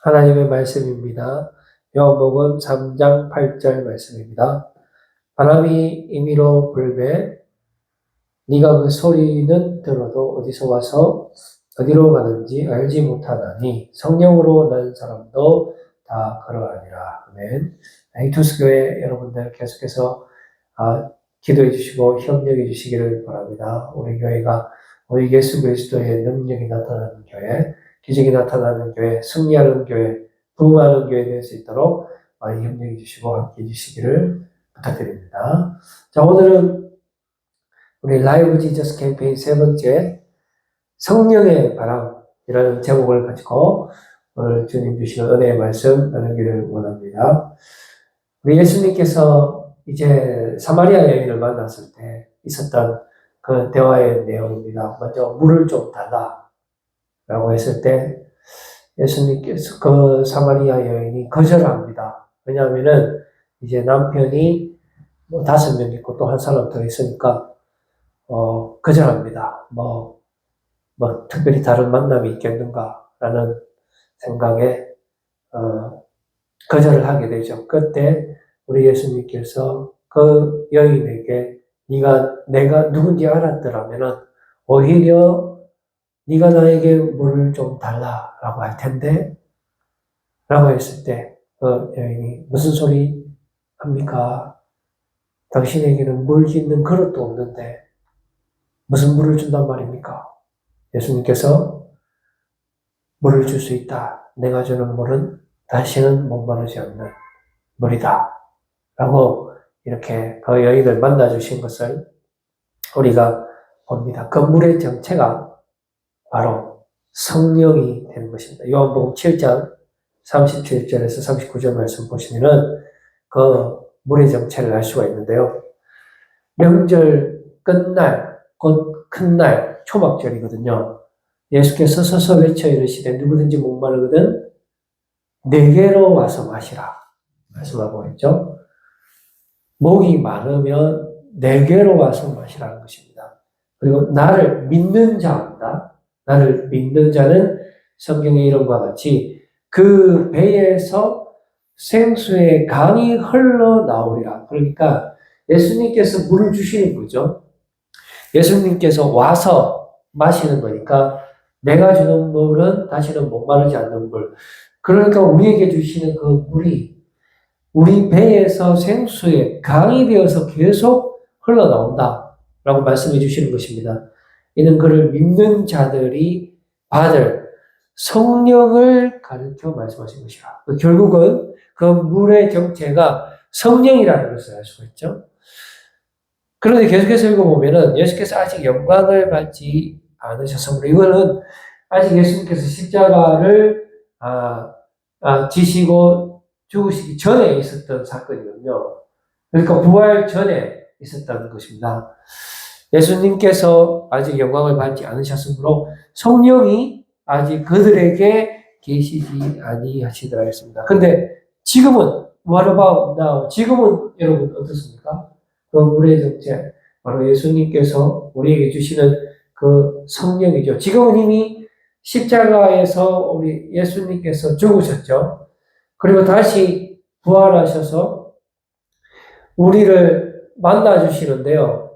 하나님의 말씀입니다. 요한복음 3장 8절 말씀입니다. 바람이 임의로 불매 네가 그 소리는 들어도 어디서 와서 어디로 가는지 알지 못하나니 성령으로 난 사람도 다 그러하니라. 아멘. 이투스교회 여러분들 계속해서 기도해 주시고 협력해 주시기를 바랍니다. 우리 교회가 우리 예수 그리스도의 능력이 나타나는 교회, 기적이 나타나는 교회, 승리하는 교회, 부흥하는 교회 될 수 있도록 많이 협력해 주시고 함께 해 주시기를 부탁드립니다. 자, 오늘은 우리 라이브 지저스 캠페인 세 번째 성령의 바람이라는 제목을 가지고 오늘 주님 주시는 은혜의 말씀 나누기를 원합니다. 우리 예수님께서 이제 사마리아 여인을 만났을 때 있었던 그 대화의 내용입니다. 먼저 물을 좀 달라라고 했을 때 예수님께서 그 사마리아 여인이 거절합니다. 왜냐하면은 이제 남편이 5명 있고 또 한 사람 더 있으니까 거절합니다. 특별히 다른 만남이 있겠는가라는 생각에, 거절을 하게 되죠. 그때 우리 예수님께서 그 여인에게 내가 누군지 알았더라면은 오히려 네가 나에게 물을 좀 달라라고 할 텐데 라고 했을 때 그 여인이 무슨 소리 합니까? 당신에게는 물 짓는 그릇도 없는데 무슨 물을 준단 말입니까? 예수님께서 물을 줄 수 있다. 내가 주는 물은 다시는 목마르지 않는 물이다. 라고 이렇게 그 여인을 만나주신 것을 우리가 봅니다. 그 물의 정체가 바로 성령이 되는 것입니다. 요한복음 7장 37절에서 39절 말씀 보시면은 그 물의 정체를 알 수가 있는데요. 명절 끝날, 곧 큰 날, 초막절이거든요. 예수께서 서서 외쳐 이르시되 누구든지 목마르거든 내게로 와서 마시라 말씀하고 있죠. 목이 마르면 내게로 와서 마시라는 것입니다. 그리고 나를 믿는 자입니다. 나를 믿는 자는 성경의 이름과 같이 그 배에서 생수의 강이 흘러나오리라. 그러니까 예수님께서 물을 주시는 거죠. 예수님께서 와서 마시는 거니까 내가 주는 물은 다시는 목마르지 않는 물. 그러니까 우리에게 주시는 그 물이 우리 배에서 생수의 강이 되어서 계속 흘러나온다 라고 말씀해 주시는 것입니다. 이는 그를 믿는 자들이 받을 성령을 가르쳐 말씀하신 것이라. 결국은 그 물의 정체가 성령이라는 것을 알 수가 있죠. 그런데 계속해서 읽어보면은 예수께서 아직 영광을 받지 않으셔서 이거는 아직 예수님께서 십자가를 지시고 죽으시기 전에 있었던 사건이거든요. 그러니까 부활 전에 있었다는 것입니다. 예수님께서 아직 영광을 받지 않으셨으므로 성령이 아직 그들에게 계시지 아니하시더라 했습니다. 근데 지금은 what about now? 지금은 여러분 어떻습니까? 그 물의 정체 바로 예수님께서 우리에게 주시는 그 성령이죠. 지금은 이미 십자가에서 우리 예수님께서 죽으셨죠. 그리고 다시 부활하셔서 우리를 만나주시는데요.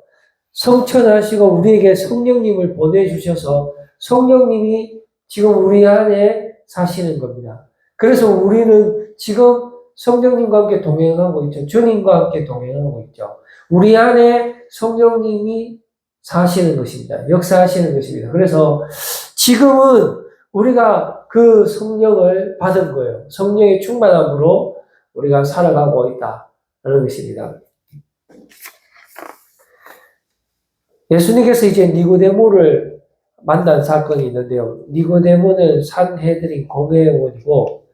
성천하시고 우리에게 성령님을 보내주셔서 성령님이 지금 우리 안에 사시는 겁니다. 그래서 우리는 지금 성령님과 함께 동행하고 있죠. 주님과 함께 동행하고 있죠. 우리 안에 성령님이 사시는 것입니다. 역사하시는 것입니다. 그래서 지금은 우리가 그 성령을 받은 거예요. 성령의 충만함으로 우리가 살아가고 있다는 것입니다. 예수님께서 이제 니고데모를 만난 사건이 있는데요. 니고데모는 산헤드린 공회원이고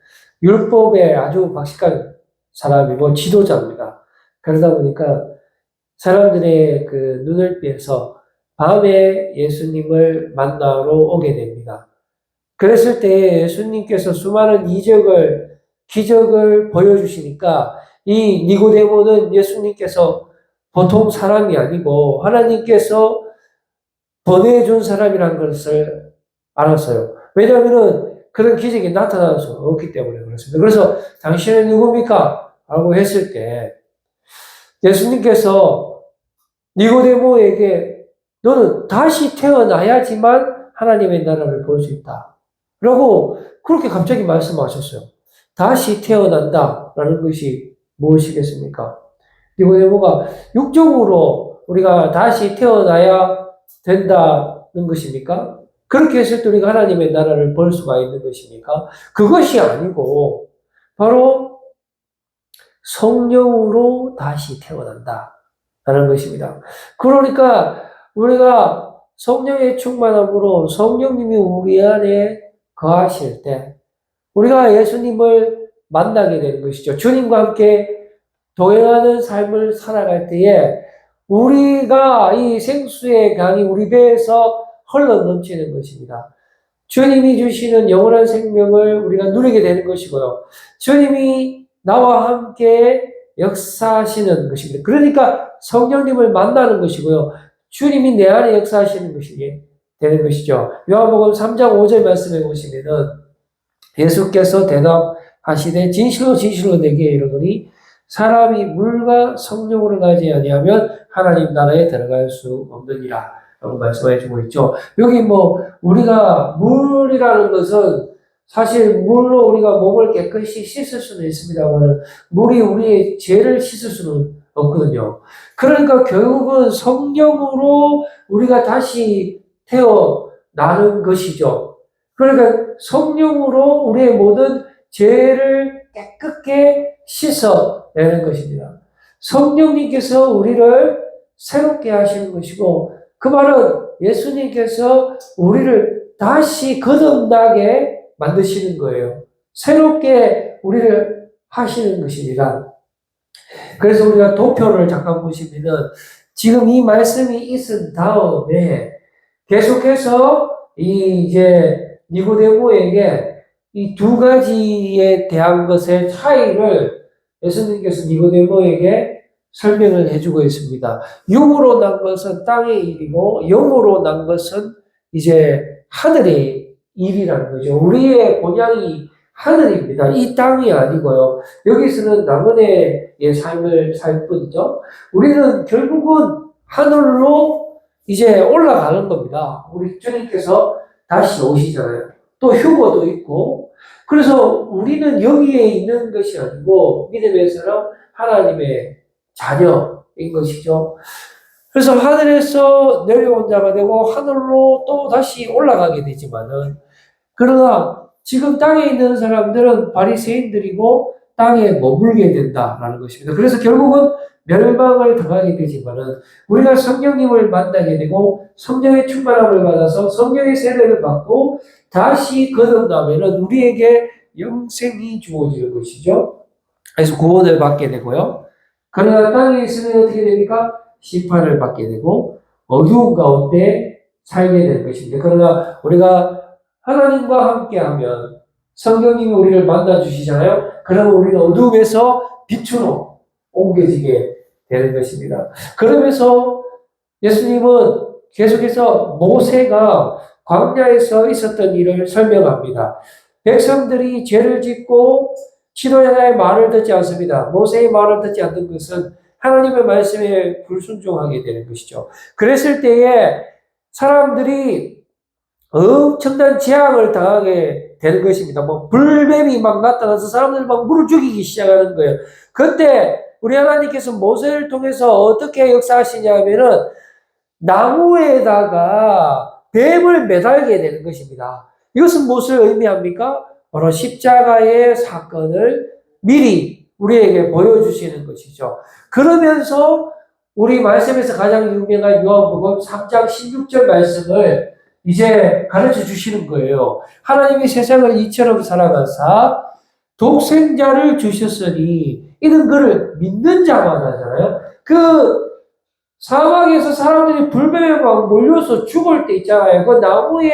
율법에 아주 박식한 사람이고 지도자입니다. 그러다 보니까 사람들의 그 눈을 뵈서 밤에 예수님을 만나러 오게 됩니다. 그랬을 때 예수님께서 수많은 기적을 보여주시니까 이 니고데모는 예수님께서 보통 사람이 아니고 하나님께서 보내준 사람이라는 것을 알았어요. 왜냐하면 그런 기적이 나타날 수 없기 때문에 그렇습니다. 그래서 당신은 누굽니까? 라고 했을 때 예수님께서 니고데모에게 너는 다시 태어나야지만 하나님의 나라를 볼 수 있다. 라고 그렇게 갑자기 말씀하셨어요. 다시 태어난다라는 것이 무엇이겠습니까? 니고데모가 육적으로 우리가 다시 태어나야 된다는 것입니까? 그렇게 했을 때 우리가 하나님의 나라를 볼 수가 있는 것입니까? 그것이 아니고 바로 성령으로 다시 태어난다라는 것입니다. 그러니까 우리가 성령의 충만함으로 성령님이 우리 안에 거하실 때 우리가 예수님을 만나게 되는 것이죠. 주님과 함께 동행하는 삶을 살아갈 때에 우리가 이 생수의 강이 우리 배에서 흘러 넘치는 것입니다. 주님이 주시는 영원한 생명을 우리가 누리게 되는 것이고요. 주님이 나와 함께 역사하시는 것입니다. 그러니까 성령님을 만나는 것이고요. 주님이 내 안에 역사하시는 것이 되는 것이죠. 요한복음 3장 5절 말씀에 보시면은 예수께서 대답하시되 진실로 진실로 내게 이르노니 사람이 물과 성령으로 가지 아니하면 하나님 나라에 들어갈 수 없느니라 라고 말씀해 주고 있죠. 여기 우리가 물이라는 것은 사실 물로 우리가 몸을 깨끗이 씻을 수는 있습니다만 물이 우리의 죄를 씻을 수는 없거든요. 그러니까 결국은 성령으로 우리가 다시 태어나는 것이죠. 그러니까 성령으로 우리의 모든 죄를 깨끗게 씻어내는 것입니다. 성령님께서 우리를 새롭게 하시는 것이고 그 말은 예수님께서 우리를 다시 거듭나게 만드시는 거예요. 새롭게 우리를 하시는 것입니다. 그래서 우리가 도표를 잠깐 보시면은 지금 이 말씀이 있은 다음에 계속해서 이제 니고데모에게 이 두 가지에 대한 것의 차이를 예수님께서 니고데모에게 설명을 해주고 있습니다. 육으로 난 것은 땅의 일이고 영으로 난 것은 이제 하늘의 일이라는 거죠. 우리의 본향이 하늘입니다. 이 땅이 아니고요. 여기서는 나그네의 삶을 살 뿐이죠. 우리는 결국은 하늘로 이제 올라가는 겁니다. 우리 주님께서 다시 오시잖아요. 또 휴거도 있고. 그래서 우리는 여기에 있는 것이 아니고 믿음의 사람 하나님의 자녀인 것이죠. 그래서 하늘에서 내려온 자가 되고 하늘로 또 다시 올라가게 되지만은 그러나 지금 땅에 있는 사람들은 바리새인들이고 땅에 머물게 된다라는 것입니다. 그래서 결국은 멸망을 당하게 되지만은 우리가 성령님을 만나게 되고 성령의 충만함을 받아서 성령의 세례를 받고 다시 거듭나면은 우리에게 영생이 주어지는 것이죠. 그래서 구원을 받게 되고요. 그러나 땅에 있으면 어떻게 됩니까? 심판을 받게 되고 어두운 가운데 살게 되는 것입니다. 그러나 우리가 하나님과 함께하면 성령님이 우리를 만나주시잖아요. 그러면 우리는 어둠에서 빛으로 옮겨지게 되는 것입니다. 그러면서 예수님은 계속해서 모세가 광야에서 있었던 일을 설명합니다. 백성들이 죄를 짓고 지도자의 말을 듣지 않습니다. 모세의 말을 듣지 않는 것은 하나님의 말씀에 불순종하게 되는 것이죠. 그랬을 때에 사람들이 엄청난 재앙을 당하게 되는 것입니다. 불뱀이 막 나타나서 사람들이 막 물을 죽이기 시작하는 거예요. 그때 우리 하나님께서 모세를 통해서 어떻게 역사하시냐 하면은 나무에다가 뱀을 매달게 되는 것입니다. 이것은 무엇을 의미합니까? 바로 십자가의 사건을 미리 우리에게 보여주시는 것이죠. 그러면서 우리 말씀에서 가장 유명한 요한복음 3장 16절 말씀을 이제 가르쳐 주시는 거예요. 하나님이 세상을 이처럼 사랑하사 독생자를 주셨으니 이는 그를 믿는 자만 하잖아요. 그 사막에서 사람들이 불뱀에 막 몰려서 죽을 때 있잖아요. 그 나무에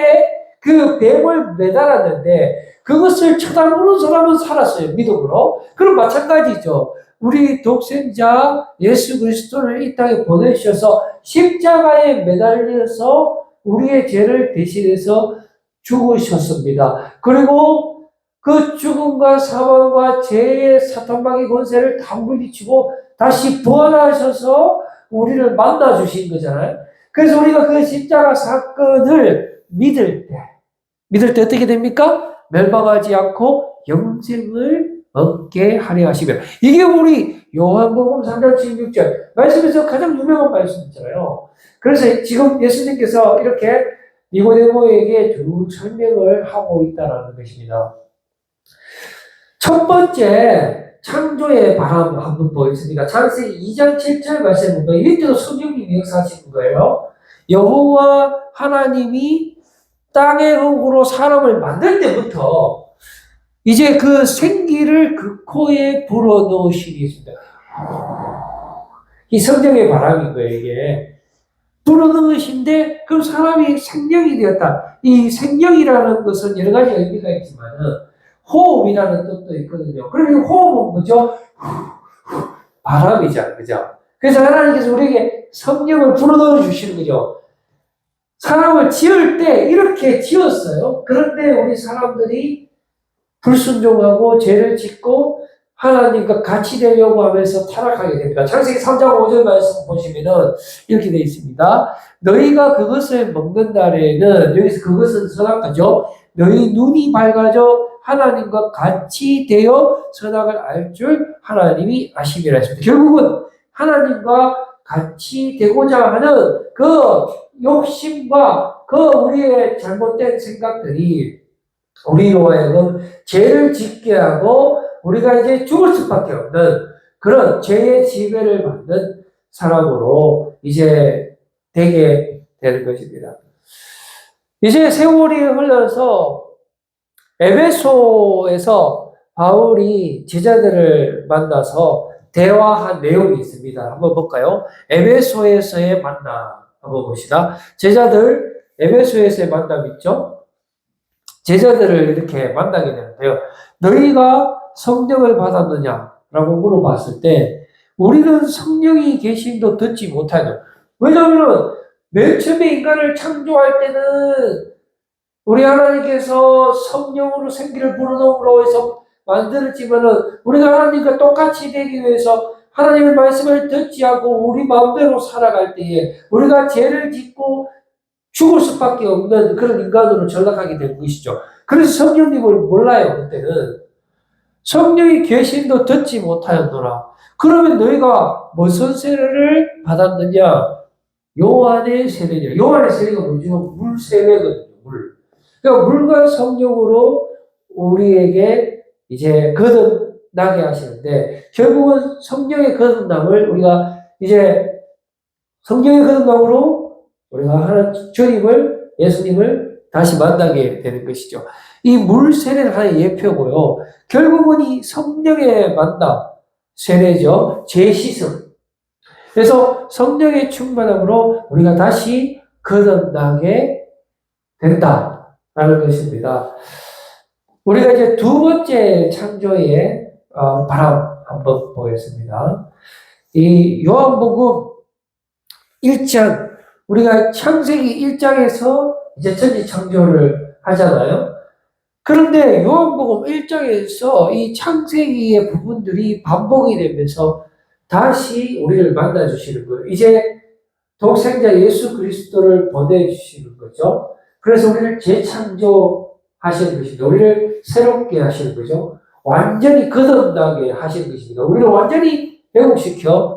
그 뱀을 매달았는데 그것을 쳐다보는 사람은 살았어요. 믿음으로. 그럼 마찬가지죠. 우리 독생자 예수 그리스도를 이 땅에 보내주셔서 십자가에 매달려서 우리의 죄를 대신해서 죽으셨습니다. 그리고 그 죽음과 사망과 죄의 사탄마귀 권세를 다 물리치고 다시 부활하셔서 우리를 만나주신 거잖아요. 그래서 우리가 그 십자가 사건을 믿을 때 어떻게 됩니까? 멸망하지 않고 영생을 얻게 하려 하시며. 이게 우리 요한복음 3장 16절 말씀에서 가장 유명한 말씀이잖아요. 그래서 지금 예수님께서 이렇게 니고데모에게 쭉 설명을 하고 있다는 것입니다. 첫 번째 창조의 바람 한번 보겠습니다. 창세기 2장 7절 말씀 보면 이때도 성령님이 역사하시는 거예요. 여호와 하나님이 땅의 흙으로 사람을 만들 때부터 이제 그 생기를 그 코에 불어넣으시니 있습니다. 이 성령의 바람인 거예요, 이게. 불어넣으신데, 그럼 사람이 생명이 되었다. 이 생명이라는 것은 여러 가지 의미가 있지만은, 호흡이라는 뜻도 있거든요. 그러면 호흡은 뭐죠? 바람이죠, 그죠? 그래서 하나님께서 우리에게 성령을 불어넣어 주시는 거죠. 사람을 지을 때 이렇게 지었어요. 그런데 우리 사람들이 불순종하고 죄를 짓고 하나님과 같이 되려고 하면서 타락하게 됩니다. 창세기 3장 5절 말씀 보시면은 이렇게 되어 있습니다. 너희가 그것을 먹는 날에는, 여기서 그것은 선악과죠. 너희 눈이 밝아져 하나님과 같이 되어 선악을 알 줄 하나님이 아심이라 했습니다. 결국은 하나님과 같이 되고자 하는 그 욕심과 그 우리의 잘못된 생각들이 우리로 하여금 죄를 짓게 하고 우리가 이제 죽을 수밖에 없는 그런 죄의 지배를 받는 사람으로 이제 되게 되는 것입니다. 이제 세월이 흘러서 에베소에서 바울이 제자들을 만나서 대화한 내용이 있습니다. 한번 볼까요? 에베소에서의 만남 한번 봅시다. 제자들 에베소에서의 만남 있죠? 제자들을 이렇게 만나게 되는데요. 너희가 성령을 받았느냐라고 물어봤을 때 우리는 성령이 계심도 듣지 못하죠. 왜냐하면 맨 처음에 인간을 창조할 때는 우리 하나님께서 성령으로 생기를 불어넣음으로 해서 만들었지만은 우리가 하나님과 똑같이 되기 위해서 하나님의 말씀을 듣지 않고 우리 마음대로 살아갈 때에 우리가 죄를 짓고 죽을 수밖에 없는 그런 인간으로 전락하게 된 것이죠. 그래서 성령님을 몰라요, 그때는. 성령이 계신도 듣지 못하였노라. 그러면 너희가 무슨 세례를 받았느냐? 요한의 세례냐. 요한의 세례가 뭐죠? 물 세례거든요, 물. 그러니까 물과 성령으로 우리에게 이제 거듭나게 하시는데, 결국은 성령의 거듭남을 우리가 이제 성령의 거듭남으로 우리가 주님을, 예수님을 다시 만나게 되는 것이죠. 이 물 세례는 하나의 예표고요. 결국은 이 성령의 만남, 세례죠. 재시승. 그래서 성령의 충만함으로 우리가 다시 거듭나게 된다라는 것입니다. 우리가 이제 두 번째 창조의 바람 한번 보겠습니다. 이 요한복음 1장, 우리가 창세기 1장에서 이제 천지 창조를 하잖아요. 그런데 요한복음 1장에서 이 창세기의 부분들이 반복이 되면서 다시 우리를 만나주시는 거예요. 이제 독생자 예수 그리스도를 보내주시는 거죠. 그래서 우리를 재창조하시는 것입니다. 우리를 새롭게 하시는 거죠. 완전히 거듭나게 하시는 것입니다. 우리를 완전히 회복시켜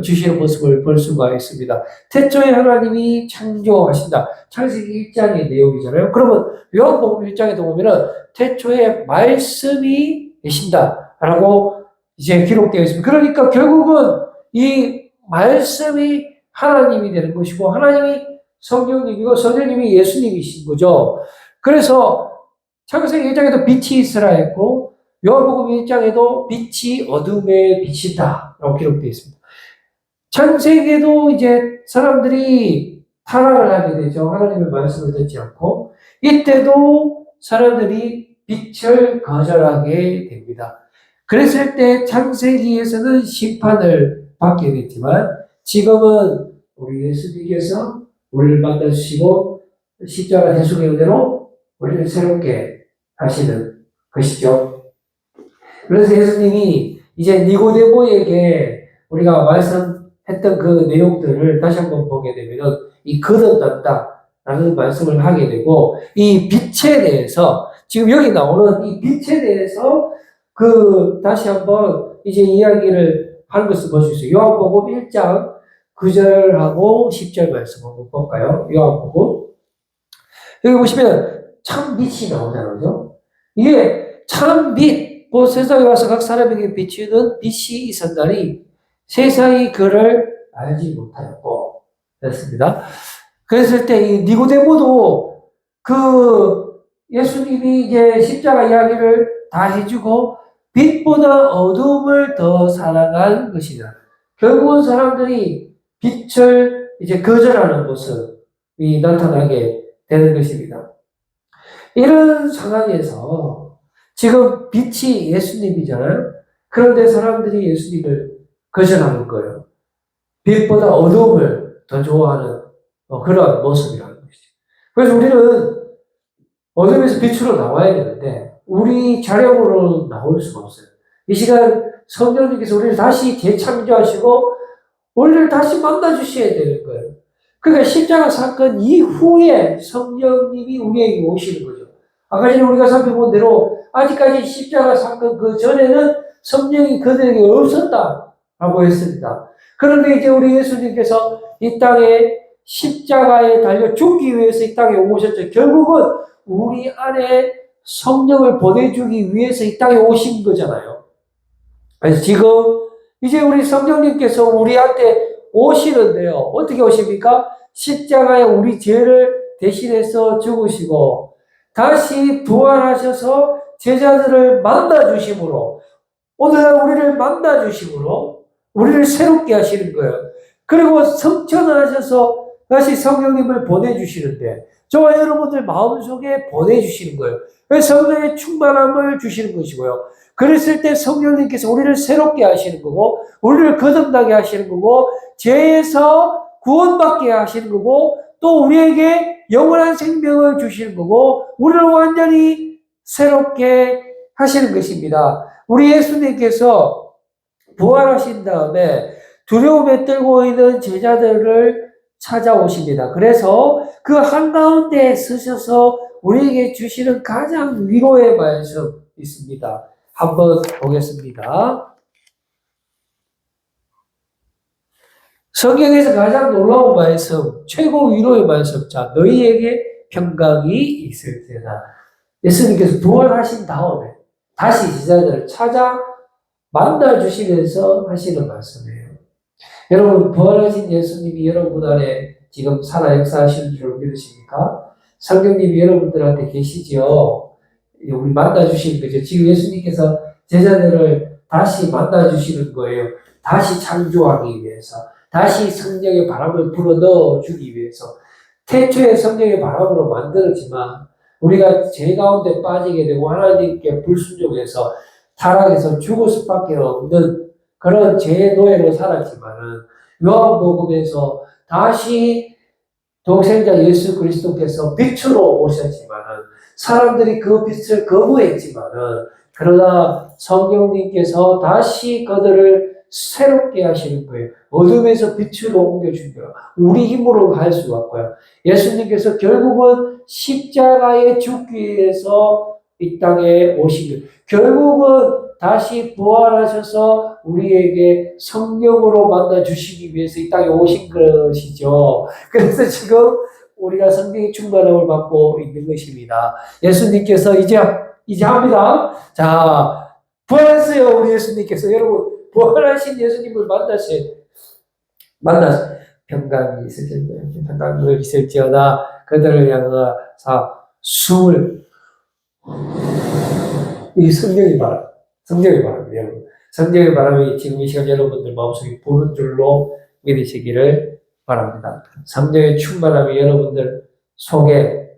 주시는 모습을 볼 수가 있습니다. 태초에 하나님이 창조하신다. 창세기 1장의 내용이잖아요. 그러면 요한복음 1장에도 보면은 태초에 말씀이 계신다라고 이제 기록되어 있습니다. 그러니까 결국은 이 말씀이 하나님이 되는 것이고 하나님이 성령님이고 성령님이 예수님이신 거죠. 그래서 창세기 1장에도 빛이 있으라 했고 요한복음 1장에도 빛이 어둠에 비친다라고 기록되어 있습니다. 창세기에도 이제 사람들이 타락을 하게 되죠. 하나님의 말씀을 듣지 않고. 이때도 사람들이 빛을 거절하게 됩니다. 그랬을 때 창세기에서는 심판을 받게 됐지만 지금은 우리 예수님께서 우리를 만나주시고 십자가 대속의 은혜로 우리를 새롭게 하시는 것이죠. 그래서 예수님이 이제 니고데모에게 우리가 말씀했던 그 내용들을 다시 한번 보게 되면 이 거듭난다라는 말씀을 하게 되고 이 빛에 대해서 지금 여기 나오는 이 빛에 대해서 다시 한번 이제 이야기를 하는 것을 볼 수 있어요. 요한복음 1장 9절하고 10절 말씀 한번 볼까요? 요한복음. 여기 보시면 참 빛이 나오잖아요. 그죠? 이게 참 빛, 세상에 와서 각 사람에게 비추는 빛이 있었나니 세상이 그를 알지 못하였고 그랬습니다. 그랬을 때 이 니고데모도 예수님이 이제 십자가 이야기를 다 해주고 빛보다 어둠을 더 사랑한 것이다. 결국은 사람들이 빛을 이제 거절하는 모습이 나타나게 되는 것입니다. 이런 상황에서 지금 빛이 예수님이잖아요. 그런데 사람들이 예수님을 거절하는 거예요. 빛보다 어둠을 더 좋아하는 그런 모습이라는 것이죠. 그래서 우리는 어둠에서 빛으로 나와야 되는데 우리 자력으로 나올 수가 없어요. 이 시간 성령님께서 우리를 다시 재창조하시고 우리를 다시 만나주셔야 되는 거예요. 그러니까 십자가 사건 이후에 성령님이 우리에게 오시는 거죠. 아까 전에 우리가 살펴본 대로 아직까지 십자가 사건 그 전에는 성령이 그들에게 없었다라고 했습니다. 그런데 이제 우리 예수님께서 이 땅에 십자가에 달려 죽기 위해서 이 땅에 오셨죠. 결국은 우리 안에 성령을 보내주기 위해서 이 땅에 오신 거잖아요. 그래서 지금 이제 우리 성령님께서 우리한테 오시는데요. 어떻게 오십니까? 십자가에 우리 죄를 대신해서 죽으시고 다시 부활하셔서 제자들을 만나주심으로 오늘날 우리를 만나주심으로 우리를 새롭게 하시는 거예요. 그리고 성천하셔서 다시 성령님을 보내주시는데 저와 여러분들 마음속에 보내주시는 거예요. 성령의 충만함을 주시는 것이고요. 그랬을 때 성령님께서 우리를 새롭게 하시는 거고 우리를 거듭나게 하시는 거고 죄에서 구원받게 하시는 거고 또 우리에게 영원한 생명을 주시는 거고 우리를 완전히 새롭게 하시는 것입니다. 우리 예수님께서 부활하신 다음에 두려움에 떨고 있는 제자들을 찾아오십니다. 그래서 그 한가운데 서셔서 우리에게 주시는 가장 위로의 말씀 있습니다. 한번 보겠습니다. 성경에서 가장 놀라운 말씀, 최고 위로의 말씀. 자, 너희에게 평강이 있을지어다. 예수님께서 부활하신 다음에 다시 제자들을 찾아 만나주시면서 하시는 말씀이에요. 여러분, 부활하신 예수님이 여러분 안에 지금 살아 역사하시는 줄 믿으십니까? 성령님이 여러분들한테 계시죠? 우리 만나주시는 거죠. 지금 예수님께서 제자들을 다시 만나주시는 거예요. 다시 창조하기 위해서. 다시 성령의 바람을 불어 넣어주기 위해서. 태초에 성령의 바람으로 만들었지만 우리가 죄 가운데 빠지게 되고 하나님께 불순종해서 타락해서 죽을 수밖에 없는 그런 죄의 노예로 살았지만은 요한복음에서 다시 독생자 예수 그리스도께서 빛으로 오셨지만은 사람들이 그 빛을 거부했지만은 그러나 성령님께서 다시 그들을 새롭게 하시는 거예요. 어둠에서 빛으로 옮겨준 거예요. 우리 힘으로 할 수 없고요. 예수님께서 결국은 십자가에 죽기 위해서 이 땅에 오신 거예요. 결국은 다시 부활하셔서 우리에게 성령으로 만나주시기 위해서 이 땅에 오신 것이죠. 그래서 지금 우리가 성령의 충만함을 받고 있는 것입니다. 예수님께서 이제 합니다. 자, 부활했어요. 우리 예수님께서. 여러분, 부활하신 예수님을 만나서 평강이 있을지어다. 그들을 향하사 이 성령의 바람이에요, 여러분. 성령의 바람이 지금 이 시간 여러분들 마음속에 부는 줄로 믿으시기를 바랍니다. 성령의 충만함이 여러분들 속에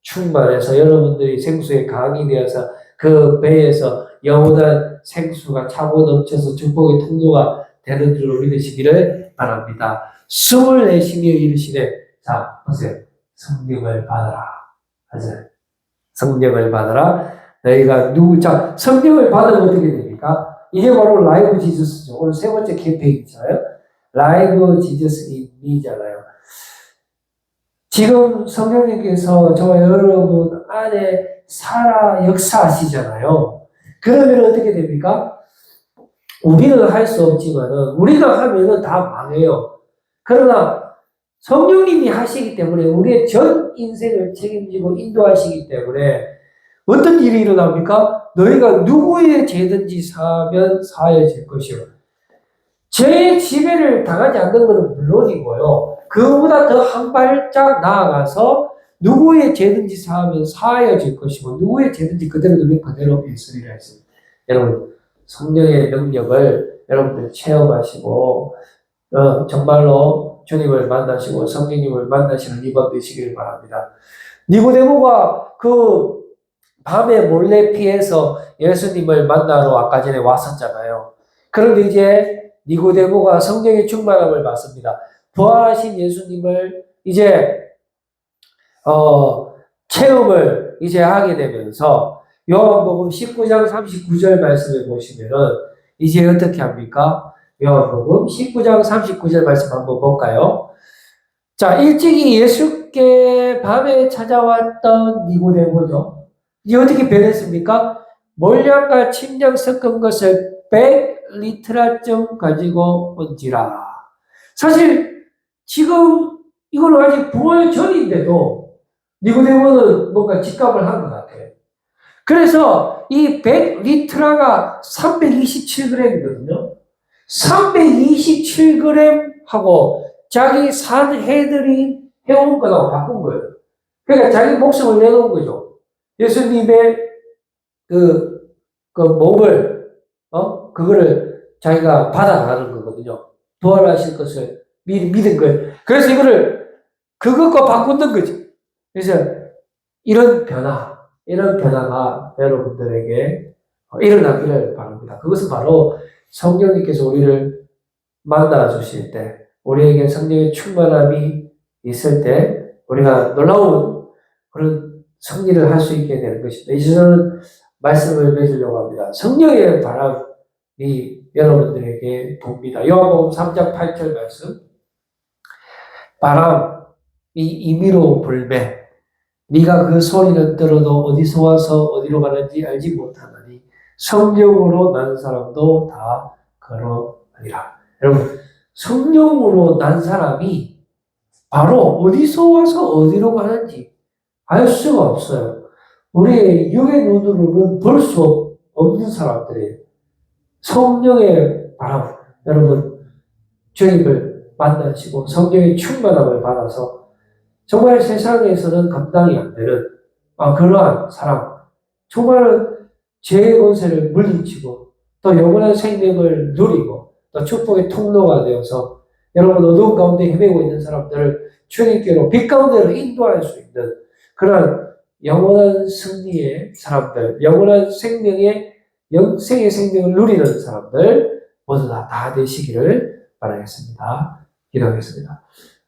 충만해서 여러분들이 생수에 강이 되어서 그 배에서 영원한 생수가 차고 넘쳐서 축복의 통로가 되는 줄로 믿으시기를 바랍니다. 숨을 내쉬며 이르시되, 자, 보세요. 성령을 받아라. 하잖아요. 성령을 받아라. 너희가 자, 성령을 받으면 어떻게 됩니까? 이게 바로 라이브 지저스죠. 오늘 세 번째 캠페인이잖아요. 라이브 지저스 인미잖아요. 지금 성령님께서 저와 여러분 안에 살아 역사하시잖아요. 그러면 어떻게 됩니까? 우리는 할 수 없지만은, 우리가 하면은 다 망해요. 그러나 성령님이 하시기 때문에 우리의 전 인생을 책임지고 인도하시기 때문에 어떤 일이 일어납니까? 너희가 누구의 죄든지 사하면 사하여질 것이요. 죄의 지배를 당하지 않는 것은 물론이고요. 그보다 더 한 발짝 나아가서 누구의 죄든지 사하면 사하여질 것이고 누구의 죄든지 그대로 두면 그대로 있으리라 했습니다. 여러분, 성령의 능력을 여러분들 체험하시고 정말로 주님을 만나시고 성령님을 만나시는 이번 되시길 바랍니다. 니고데모가 그 밤에 몰래 피해서 예수님을 만나러 아까 전에 왔었잖아요. 그런데 이제 니고데모가 성령의 충만함을 받습니다. 부활하신 예수님을 이제 체험을 이제 하게 되면서 요한복음 19장 39절 말씀을 보시면은 이제 어떻게 합니까? 요한복음 19장 39절 말씀 한번 볼까요? 자, 일찍이 예수께 밤에 찾아왔던 니고데모죠. 이제 어떻게 변했습니까? 몰량과 침량 섞은 것을 100리트라쯤 가지고 온지라. 사실 지금 이거는 아직 부활 전인데도 니고데모는 뭔가 직감을 한 것 같아요. 그래서 이 100리트라가 327g이거든요. 327g 하고 자기 산 해들이 해온 거라고 바꾼 거예요. 그러니까 자기 목숨을 내놓은 거죠. 예수님의 그 몸을, 그거를 자기가 받아가는 거거든요. 부활하실 것을 미리 믿은 거예요. 그래서 이거를 그것과 바꾸는 거죠. 그래서 이런 변화가 여러분들에게 일어나기를 바랍니다. 그것은 바로 성령님께서 우리를 만나 주실 때, 우리에게 성령의 충만함이 있을 때, 우리가 놀라운 그런 승리를 할 수 있게 되는 것입니다. 이제 저는 말씀을 맺으려고 합니다. 성령의 바람이 여러분들에게 봅니다. 요한복음 3장 8절 말씀. 바람이 임의로 불매. 네가 그 소리를 들어도 어디서 와서 어디로 가는지 알지 못하나니 성령으로 난 사람도 다 그러하리라. 여러분, 성령으로 난 사람이 바로 어디서 와서 어디로 가는지 알 수가 없어요. 우리의 육의 눈으로는 볼 수 없는 사람들이에요. 성령의 바람, 여러분, 주님을 만나시고 성령의 충만함을 받아서 정말 세상에서는 감당이 안 되는 그러한 사람, 정말 죄의 권세를 물리치고 또 영원한 생명을 누리고 또 축복의 통로가 되어서 여러분 어두운 가운데 헤매고 있는 사람들을 주님께로 빛 가운데로 인도할 수 있는 그런 영원한 승리의 사람들, 영원한 생명의 영생의 생명을 누리는 사람들 모두 다 되시기를 바라겠습니다. 기도하겠습니다.